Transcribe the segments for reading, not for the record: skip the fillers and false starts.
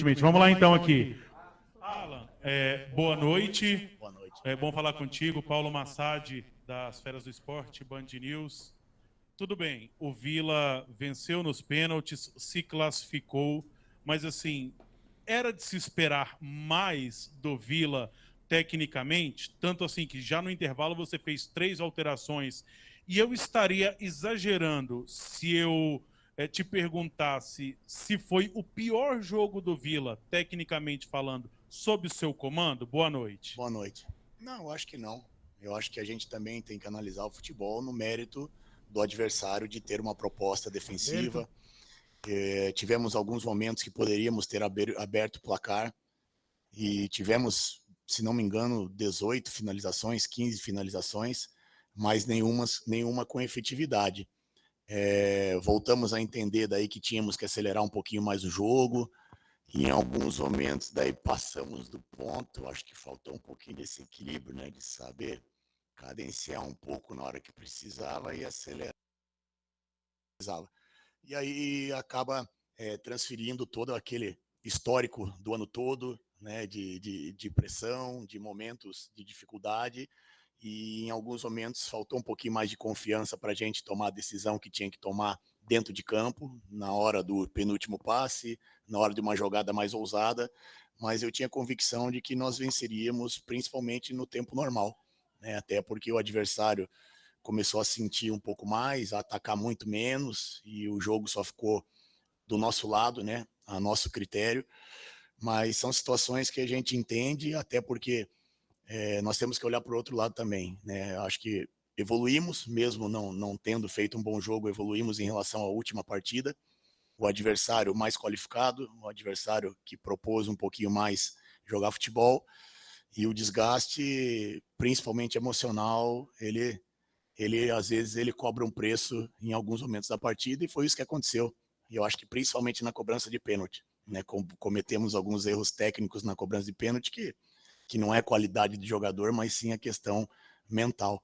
evidentemente. Vamos lá então aqui. Alan, boa noite. Boa noite. É bom falar contigo. Paulo Massad, das Feras do Esporte, Band News. Tudo bem, o Vila venceu nos pênaltis, se classificou, mas assim, era de se esperar mais do Vila tecnicamente, tanto assim que já no intervalo você fez 3 alterações, e eu estaria exagerando se eu te perguntasse se foi o pior jogo do Vila, tecnicamente falando, sob o seu comando? Boa noite. Boa noite. Não, eu acho que não. Eu acho que a gente também tem que analisar o futebol no mérito do adversário de ter uma proposta defensiva. Tivemos alguns momentos que poderíamos ter aberto o placar e tivemos, se não me engano, 18 finalizações, 15 finalizações, mas nenhuma com efetividade. Voltamos a entender daí que tínhamos que acelerar um pouquinho mais o jogo, e em alguns momentos daí passamos do ponto. Acho que faltou um pouquinho desse equilíbrio, né, de saber cadenciar um pouco na hora que precisava e acelerar. E aí acaba transferindo todo aquele histórico do ano todo, né, de pressão, de momentos de dificuldade, e em alguns momentos faltou um pouquinho mais de confiança para a gente tomar a decisão que tinha que tomar dentro de campo, na hora do penúltimo passe, na hora de uma jogada mais ousada, mas eu tinha convicção de que nós venceríamos principalmente no tempo normal, né, até porque o adversário começou a sentir um pouco mais, a atacar muito menos, e o jogo só ficou do nosso lado, né, a nosso critério. Mas são situações que a gente entende, até porque nós temos que olhar para o outro lado também, né? Acho que evoluímos, mesmo não tendo feito um bom jogo, evoluímos em relação à última partida. O adversário mais qualificado, o adversário que propôs um pouquinho mais jogar futebol, e o desgaste, principalmente emocional, ele às vezes ele cobra um preço em alguns momentos da partida, e foi isso que aconteceu. E eu acho que principalmente na cobrança de pênalti, né? Cometemos alguns erros técnicos na cobrança de pênalti que não é qualidade de jogador, mas sim a questão mental.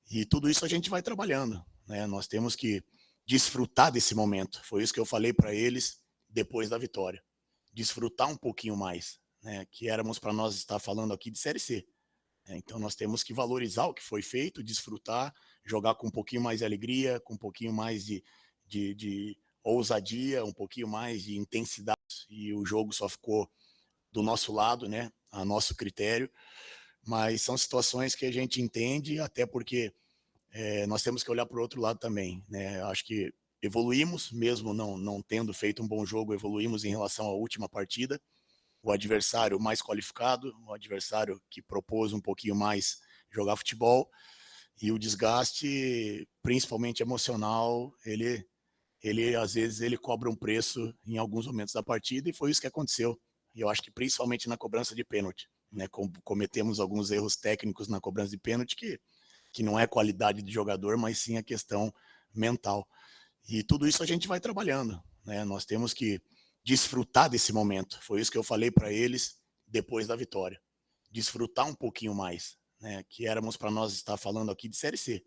E tudo isso a gente vai trabalhando, né? Nós temos que desfrutar desse momento. Foi isso que eu falei para eles depois da vitória. Desfrutar um pouquinho mais, né? Que éramos para nós estar falando aqui de Série C. Então nós temos que valorizar o que foi feito, desfrutar, jogar com um pouquinho mais de alegria, com um pouquinho mais de ousadia, um pouquinho mais de intensidade. E o jogo só ficou do nosso lado, né, a nosso critério. Mas são situações que a gente entende, até porque nós temos que olhar para o outro lado também, né? Acho que evoluímos, mesmo não tendo feito um bom jogo, evoluímos em relação à última partida. O adversário mais qualificado, o adversário que propôs um pouquinho mais jogar futebol, e o desgaste, principalmente emocional, ele às vezes ele cobra um preço em alguns momentos da partida, e foi isso que aconteceu. E eu acho que principalmente na cobrança de pênalti, né? Cometemos alguns erros técnicos na cobrança de pênalti que não é qualidade de jogador, mas sim a questão mental. E tudo isso a gente vai trabalhando, né? Nós temos que desfrutar desse momento. Foi isso que eu falei para eles depois da vitória. Desfrutar um pouquinho mais, né? Que éramos para nós estar falando aqui de Série C.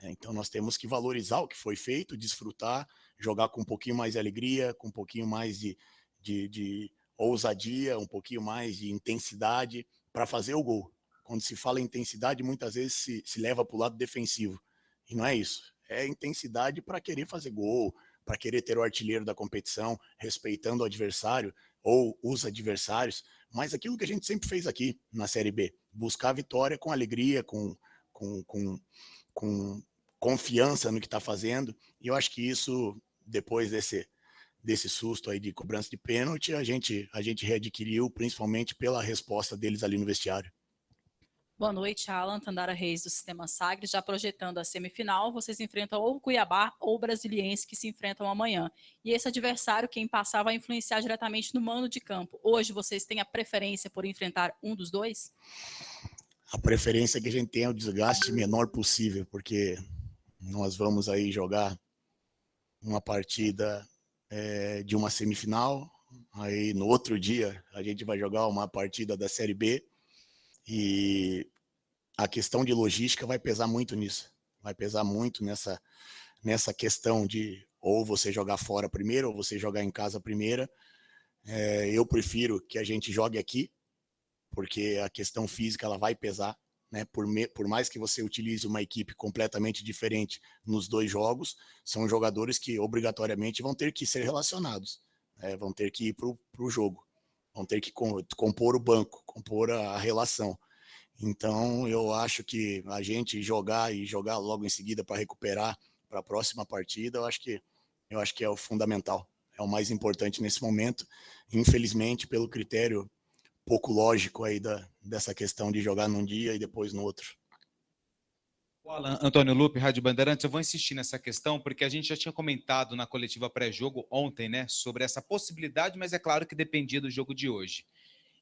Então nós temos que valorizar o que foi feito, desfrutar, jogar com um pouquinho mais de alegria, com um pouquinho mais de ousadia, um pouquinho mais de intensidade para fazer o gol. Quando se fala em intensidade, muitas vezes se leva para o lado defensivo. E não é isso. É intensidade para querer fazer gol, para querer ter o artilheiro da competição, respeitando o adversário ou os adversários. Mas aquilo que a gente sempre fez aqui na Série B, buscar a vitória com alegria, com confiança no que está fazendo. E eu acho que isso, depois desse susto aí de cobrança de pênalti, a gente readquiriu, principalmente pela resposta deles ali no vestiário. Boa noite, Alan, Tandara Reis do Sistema Sagres. Já projetando a semifinal, vocês enfrentam ou o Cuiabá ou o Brasiliense, que se enfrentam amanhã. E esse adversário, quem passar, vai influenciar diretamente no mando de campo. Hoje, vocês têm a preferência por enfrentar um dos dois? A preferência que a gente tem é o desgaste menor possível, porque nós vamos aí jogar uma partida de uma semifinal, aí no outro dia a gente vai jogar uma partida da Série B, e a questão de logística vai pesar muito nisso, vai pesar muito nessa questão de ou você jogar fora primeiro ou você jogar em casa primeiro, Eu prefiro que a gente jogue aqui, porque a questão física ela vai pesar, né? Por mais que você utilize uma equipe completamente diferente nos 2 jogos, são jogadores que obrigatoriamente vão ter que ser relacionados, vão ter que ir para o jogo, vão ter que compor o banco, compor a relação. Então, eu acho que a gente jogar logo em seguida para recuperar para a próxima partida, eu acho que é o fundamental, é o mais importante nesse momento. Infelizmente, pelo critério pouco lógico aí dessa questão de jogar num dia e depois no outro. O Alan, Antônio Lupe, Rádio Bandeirantes, eu vou insistir nessa questão, porque a gente já tinha comentado na coletiva pré-jogo ontem, né, sobre essa possibilidade, mas é claro que dependia do jogo de hoje.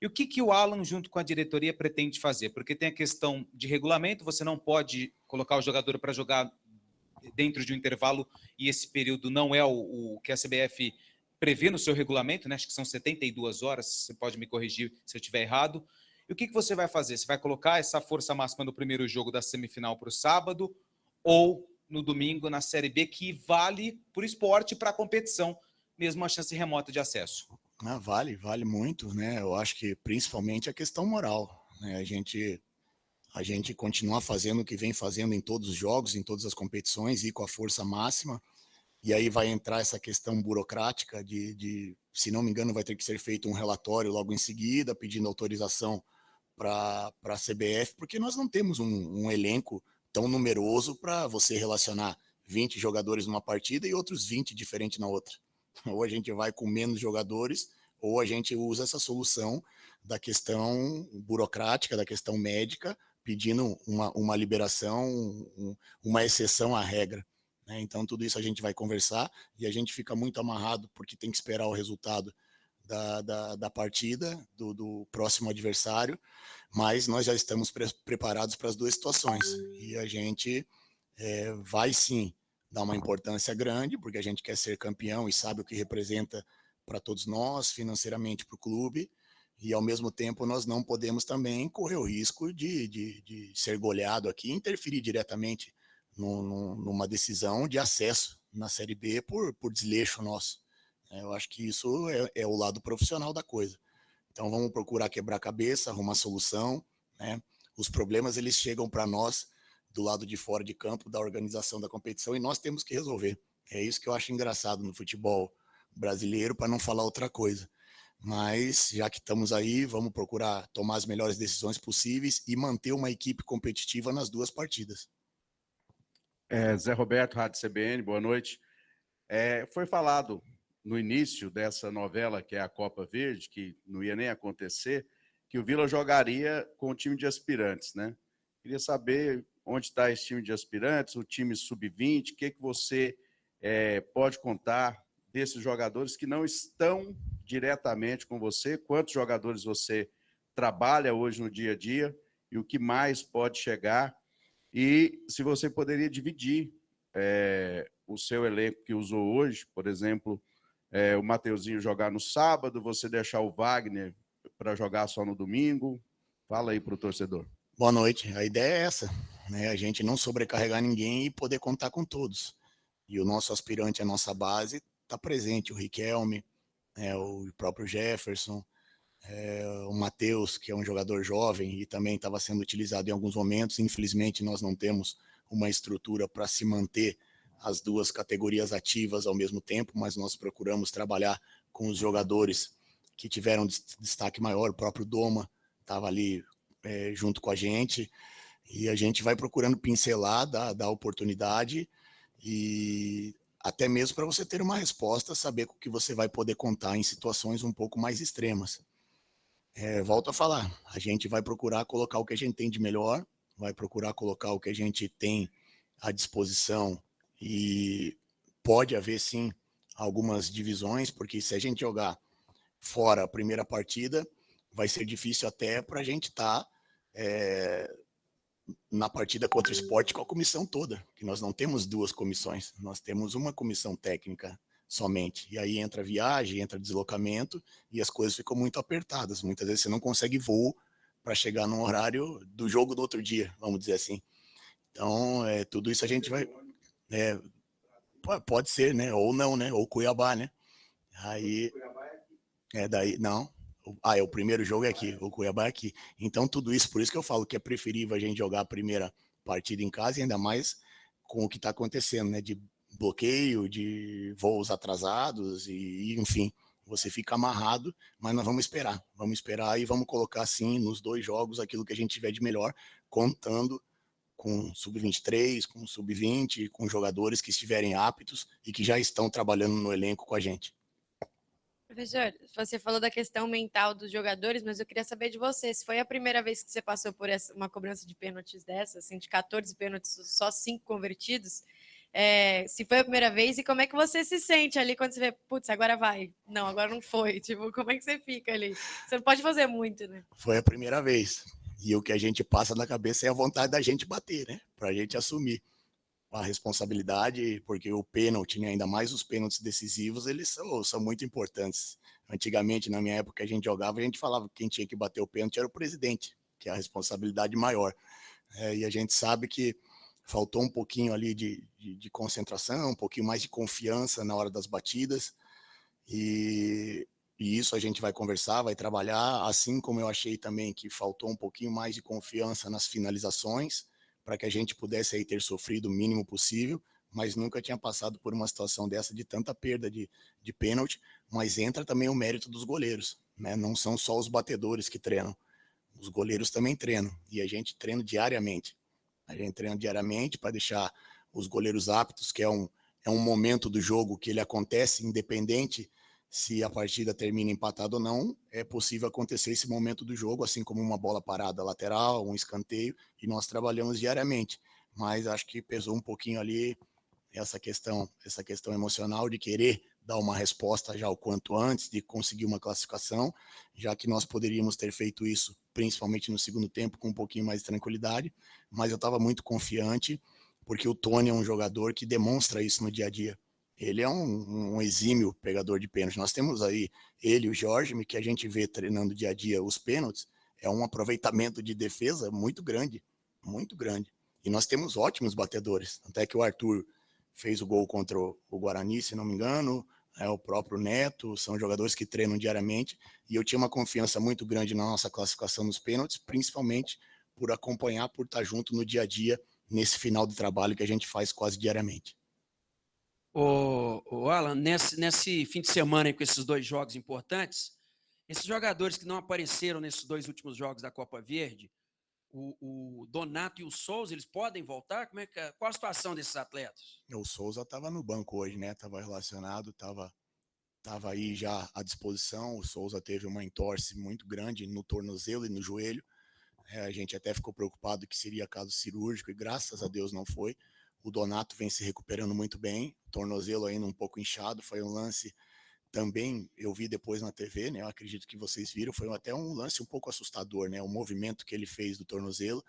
E o que o Alan, junto com a diretoria, pretende fazer? Porque tem a questão de regulamento, você não pode colocar o jogador para jogar dentro de um intervalo, e esse período não é o que a CBF prevê no seu regulamento, né? Acho que são 72 horas, você pode me corrigir se eu estiver errado. E o que você vai fazer? Você vai colocar essa força máxima no primeiro jogo da semifinal para o sábado, ou no domingo na Série B, que vale para o esporte e para a competição, mesmo a chance remota de acesso? Vale muito, né? Eu acho que principalmente a questão moral, né? A gente continuar fazendo o que vem fazendo em todos os jogos, em todas as competições, e com a força máxima, e aí vai entrar essa questão burocrática se não me engano, vai ter que ser feito um relatório logo em seguida, pedindo autorização para a CBF, porque nós não temos um elenco tão numeroso para você relacionar 20 jogadores numa partida e outros 20 diferentes na outra. Ou a gente vai com menos jogadores, ou a gente usa essa solução da questão burocrática, da questão médica, pedindo uma liberação, uma exceção à regra. Então, tudo isso a gente vai conversar e a gente fica muito amarrado porque tem que esperar o resultado da partida, do próximo adversário, mas nós já estamos preparados para as 2 situações e a gente vai sim dar uma importância grande, porque a gente quer ser campeão e sabe o que representa para todos nós, financeiramente para o clube, e ao mesmo tempo nós não podemos também correr o risco de ser goleado aqui e interferir diretamente numa decisão de acesso na Série B por desleixo nosso. Eu acho que isso é o lado profissional da coisa. Então vamos procurar quebrar a cabeça, arrumar solução, né? Os problemas eles chegam para nós do lado de fora de campo da organização da competição e nós temos que resolver. É isso que eu acho engraçado no futebol brasileiro, para não falar outra coisa. Mas já que estamos aí, vamos procurar tomar as melhores decisões possíveis e manter uma equipe competitiva nas 2 partidas. Zé Roberto, Rádio CBN, boa noite. Foi falado no início dessa novela, que é a Copa Verde, que não ia nem acontecer, que o Vila jogaria com o time de aspirantes, né? Queria saber onde está esse time de aspirantes, o time sub-20, o que você pode contar desses jogadores que não estão diretamente com você, quantos jogadores você trabalha hoje no dia a dia e o que mais pode chegar, e se você poderia dividir o seu elenco que usou hoje, por exemplo, o Mateuzinho jogar no sábado, você deixar o Wagner para jogar só no domingo. Fala aí para o torcedor. Boa noite. A ideia é essa, né? A gente não sobrecarregar ninguém e poder contar com todos. E o nosso aspirante, a nossa base, está presente. O Riquelme, o próprio Jefferson, o Matheus, que é um jogador jovem e também estava sendo utilizado em alguns momentos. Infelizmente, nós não temos uma estrutura para se manter as 2 categorias ativas ao mesmo tempo, mas nós procuramos trabalhar com os jogadores que tiveram destaque maior. O próprio Doma estava ali junto com a gente, e a gente vai procurando pincelar, dar oportunidade, e até mesmo para você ter uma resposta, saber com que você vai poder contar em situações um pouco mais extremas. Volto a falar, a gente vai procurar colocar o que a gente tem de melhor, vai procurar colocar o que a gente tem à disposição, e pode haver sim algumas divisões, porque se a gente jogar fora a primeira partida, vai ser difícil até para a gente estar na partida contra o Sport com a comissão toda, que nós não temos 2 comissões, nós temos uma comissão técnica somente, e aí entra viagem, entra deslocamento, e as coisas ficam muito apertadas, muitas vezes você não consegue voo para chegar no horário do jogo do outro dia, vamos dizer assim. Então, tudo isso a gente vai... pode ser, né? Ou não, né? Ou Cuiabá, né? Aí... Não. O primeiro jogo é aqui, o Cuiabá é aqui. Então, tudo isso, por isso que eu falo que é preferível a gente jogar a primeira partida em casa, e ainda mais com o que está acontecendo, né? De bloqueio, de voos atrasados, enfim, você fica amarrado, mas nós vamos esperar e vamos colocar, sim, nos 2 jogos aquilo que a gente tiver de melhor, contando com sub-23, com sub-20, com jogadores que estiverem aptos e que já estão trabalhando no elenco com a gente. Professor, você falou da questão mental dos jogadores, mas eu queria saber de você, se foi a primeira vez que você passou por uma cobrança de pênaltis dessa, assim, de 14 pênaltis, só 5 convertidos, se foi a primeira vez, e como é que você se sente ali quando você vê, putz, agora vai, não, agora não foi, tipo, como é que você fica ali? Você não pode fazer muito, né? Foi a primeira vez, e o que a gente passa na cabeça é a vontade da gente bater, né? Pra gente assumir a responsabilidade, porque o pênalti, né, ainda mais os pênaltis decisivos, eles são muito importantes. Antigamente, na minha época, a gente jogava, a gente falava que quem tinha que bater o pênalti era o presidente, que é a responsabilidade maior. E a gente sabe que faltou um pouquinho ali de concentração, um pouquinho mais de confiança na hora das batidas, e isso a gente vai conversar, vai trabalhar, assim como eu achei também que faltou um pouquinho mais de confiança nas finalizações, para que a gente pudesse aí ter sofrido o mínimo possível, mas nunca tinha passado por uma situação dessa de tanta perda de pênalti, mas entra também o mérito dos goleiros, né? Não são só os batedores que treinam, os goleiros também treinam, e a gente treina diariamente. A gente treina diariamente para deixar os goleiros aptos, que é um momento do jogo que ele acontece independente se a partida termina empatada ou não, é possível acontecer esse momento do jogo, assim como uma bola parada lateral, um escanteio, e nós trabalhamos diariamente. Mas acho que pesou um pouquinho ali essa questão emocional de querer dar uma resposta já o quanto antes, de conseguir uma classificação, já que nós poderíamos ter feito isso, principalmente no segundo tempo, com um pouquinho mais de tranquilidade, mas eu estava muito confiante, porque o Tony é um jogador que demonstra isso no dia a dia. Ele é um exímio pegador de pênalti. Nós temos aí ele e o Jorge, que a gente vê treinando dia a dia os pênaltis, é um aproveitamento de defesa muito grande, muito grande. E nós temos ótimos batedores, até que o Arthur fez o gol contra o Guarani, se não me engano, o próprio Neto, são jogadores que treinam diariamente, e eu tinha uma confiança muito grande na nossa classificação nos pênaltis, principalmente por acompanhar, por estar junto no dia a dia, nesse final de trabalho que a gente faz quase diariamente. O Alan, nesse fim de semana aí, com esses 2 jogos importantes, esses jogadores que não apareceram nesses 2 últimos jogos da Copa Verde, o Donato e o Souza, eles podem voltar? Qual a situação desses atletas? O Souza estava no banco hoje, né? Estava relacionado, estava aí já à disposição. O Souza teve uma entorse muito grande no tornozelo e no joelho. A gente até ficou preocupado que seria caso cirúrgico, e graças a Deus não foi. O Donato vem se recuperando muito bem, tornozelo ainda um pouco inchado, foi um lance também, eu vi depois na TV, né? Eu acredito que vocês viram, foi até um lance um pouco assustador, né? O movimento que ele fez do tornozelo,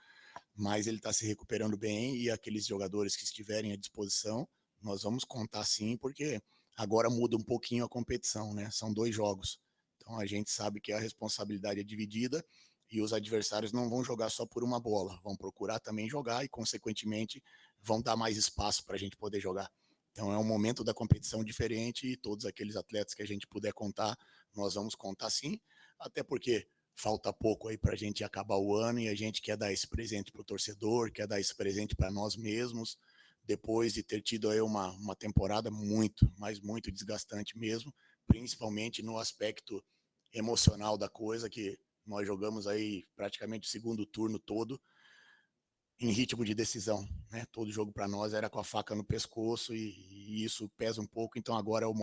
mas ele está se recuperando bem, e aqueles jogadores que estiverem à disposição, nós vamos contar sim, porque agora muda um pouquinho a competição, né? São 2 jogos, então a gente sabe que a responsabilidade é dividida, e os adversários não vão jogar só por uma bola, vão procurar também jogar e, consequentemente, vão dar mais espaço para a gente poder jogar. Então é um momento da competição diferente, e todos aqueles atletas que a gente puder contar, nós vamos contar sim, até porque falta pouco aí para a gente acabar o ano, e a gente quer dar esse presente para o torcedor, quer dar esse presente para nós mesmos, depois de ter tido aí uma temporada muito, mas muito desgastante mesmo, principalmente no aspecto emocional da coisa, que nós jogamos aí praticamente o segundo turno todo em ritmo de decisão, né? Todo jogo para nós era com a faca no pescoço, e isso pesa um pouco, então agora é o